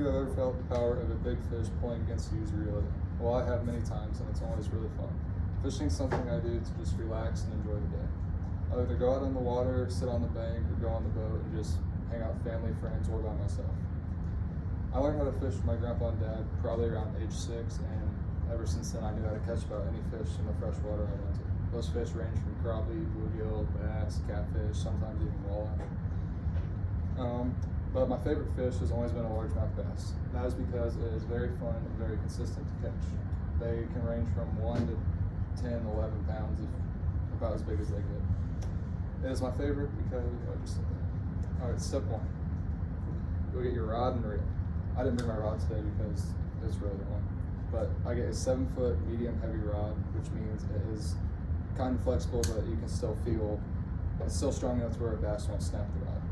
Have you ever felt the power of a big fish pulling against you as you reel it in? Well, I have many times, and it's always really fun. Fishing is something I do to just relax and enjoy the day. I either go out on the water, sit on the bank, or go on the boat and just hang out with family, friends, or by myself. I learned how to fish with my grandpa and dad probably around age 6, and ever since then I knew how to catch about any fish in the freshwater I went to. Those fish range from crappie, bluegill, bass, catfish, sometimes even walleye. But my favorite fish has always been a largemouth bass. That is because it is very fun and very consistent to catch. They can range from 1 to 10, 11 pounds, about as big as they get. It is my favorite because, Alright, step 1. Go get your rod and reel. I didn't bring my rod today because it's really long. But I get a 7-foot medium heavy rod, which means it is kind of flexible, but you can still feel, it's still strong enough to where a bass won't snap the rod.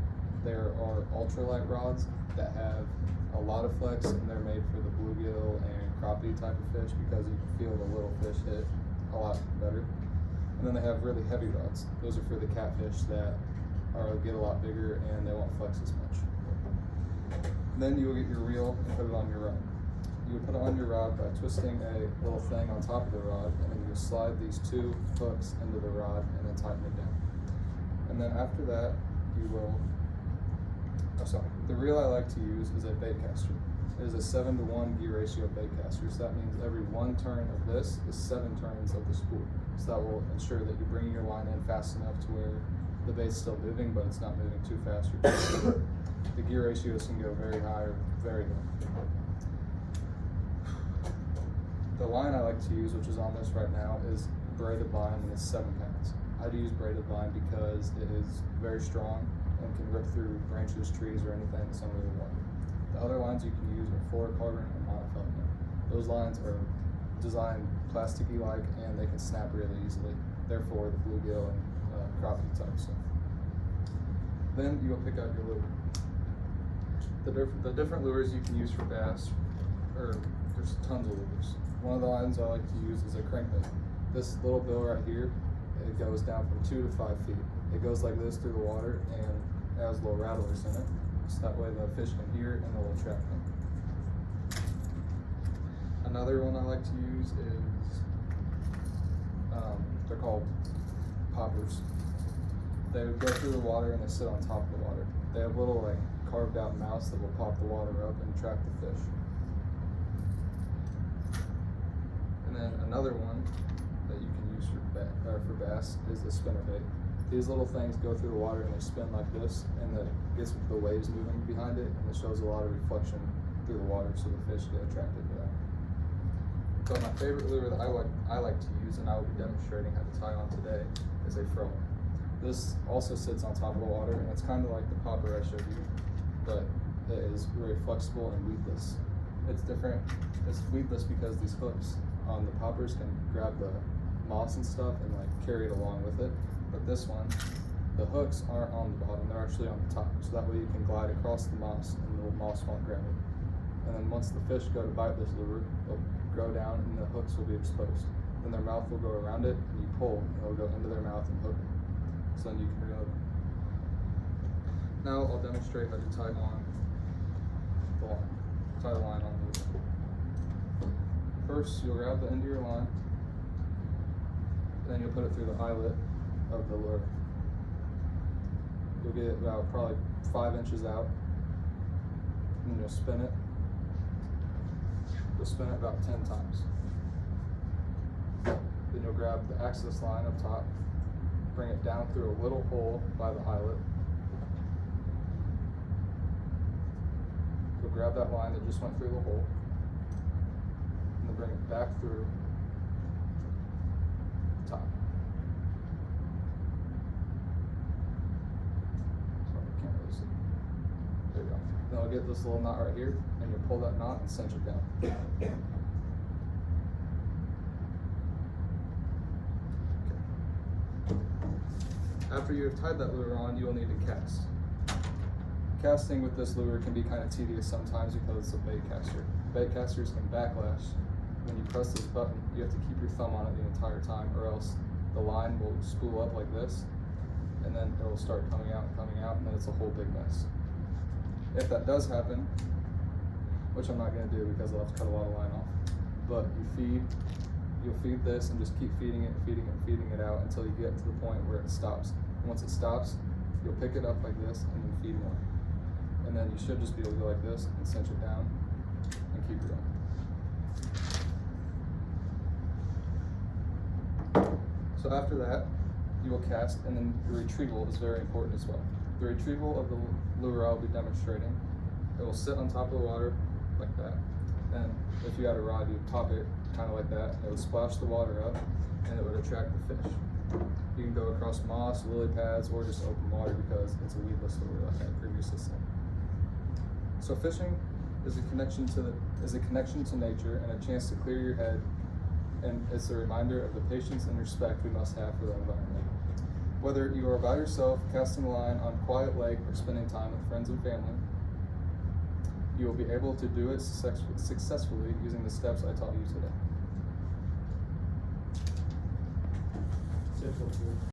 There are ultralight rods that have a lot of flex, and they're made for the bluegill and crappie type of fish because you can feel the little fish hit a lot better. And then they have really heavy rods. Those are for the catfish that get a lot bigger and they won't flex as much. Then you'll get your reel and put it on your rod. You would put it on your rod by twisting a little thing on top of the rod, and then you slide these 2 hooks into the rod and then tighten it down. And then after that, you will the reel I like to use is a bait caster. It is a 7-to-1 gear ratio bait caster, so that means every 1 turn of this is 7 turns of the spool. So that will ensure that you're bringing your line in fast enough to where the bait's still moving, but it's not moving too fast or too slow. The gear ratios can go very high or very low. The line I like to use, which is on this right now, is braided line, and it's 7 pounds. I do use braided line because it is very strong and can rip through branches, trees, or anything that's under the water. The other lines you can use are fluorocarbon and monofilament. Those lines are designed plasticky-like, and they can snap really easily. Therefore, the bluegill and crappie type stuff. Then you will pick out your lure. The different lures you can use for bass, there's tons of lures. One of the lines I like to use is a crankbait. This little bill right here, it goes down from 2 to 5 feet. It goes like this through the water and it has little rattlers in it, so that way the fish can hear it and it will attract them. Another one I like to use is, they're called poppers. They go through the water and they sit on top of the water. They have little carved out mouths that will pop the water up and attract the fish. And then another one that you can use for bass is the spinnerbait. These little things go through the water and they spin like this, and it gets the waves moving behind it, and it shows a lot of reflection through the water, so the fish get attracted to that. But my favorite lure that I like to use, and I will be demonstrating how to tie on today, is a froer. This also sits on top of the water, and it's kind of like the popper I showed you, but it is very flexible and weedless. It's different. It's weedless because these hooks on the poppers can grab the moss and stuff and carry it along with it. But this one, the hooks aren't on the bottom, they're actually on the top. So that way you can glide across the moss and the moss won't grab it. And then once the fish go to bite this lure, they'll go down and the hooks will be exposed. Then their mouth will go around it, and you pull, and it'll go into their mouth and hook it. So then you can reel it. Now I'll demonstrate how to tie on the line. Tie the line on the lure. First, you'll grab the end of your line, then you'll put it through the eyelet of the lure. You'll get it about probably 5 inches out, and then you'll spin it. You'll spin it about 10 times. Then you'll grab the access line up top, bring it down through a little hole by the eyelet. You'll grab that line that just went through the hole, and then bring it back through the top. There you go. Then I'll get this little knot right here, and you'll pull that knot and cinch it down. Okay. After you have tied that lure on, you will need to cast. Casting with this lure can be kind of tedious sometimes because it's a bait caster. Bait casters can backlash. When you press this button, you have to keep your thumb on it the entire time, or else the line will spool up like this, and then it will start coming out, and then it's a whole big mess. If that does happen, which I'm not gonna do because I'll have to cut a lot of line off. But you'll feed this and just keep feeding it out until you get to the point where it stops. And once it stops, you'll pick it up like this and then feed more. And then you should just be able to go like this and cinch it down and keep it going. So after that, you will cast, and then the retrieval is very important as well. The retrieval of the lure I'll be demonstrating, it will sit on top of the water like that. And if you had a rod, you'd top it kind of like that. It would splash the water up and it would attract the fish. You can go across moss, lily pads, or just open water because it's a weedless lure like I previously said. So fishing is a connection to nature and a chance to clear your head, and it's a reminder of the patience and respect we must have for the environment. Whether you are by yourself, casting a line on a quiet lake, or spending time with friends and family, you will be able to do it successfully using the steps I taught you today.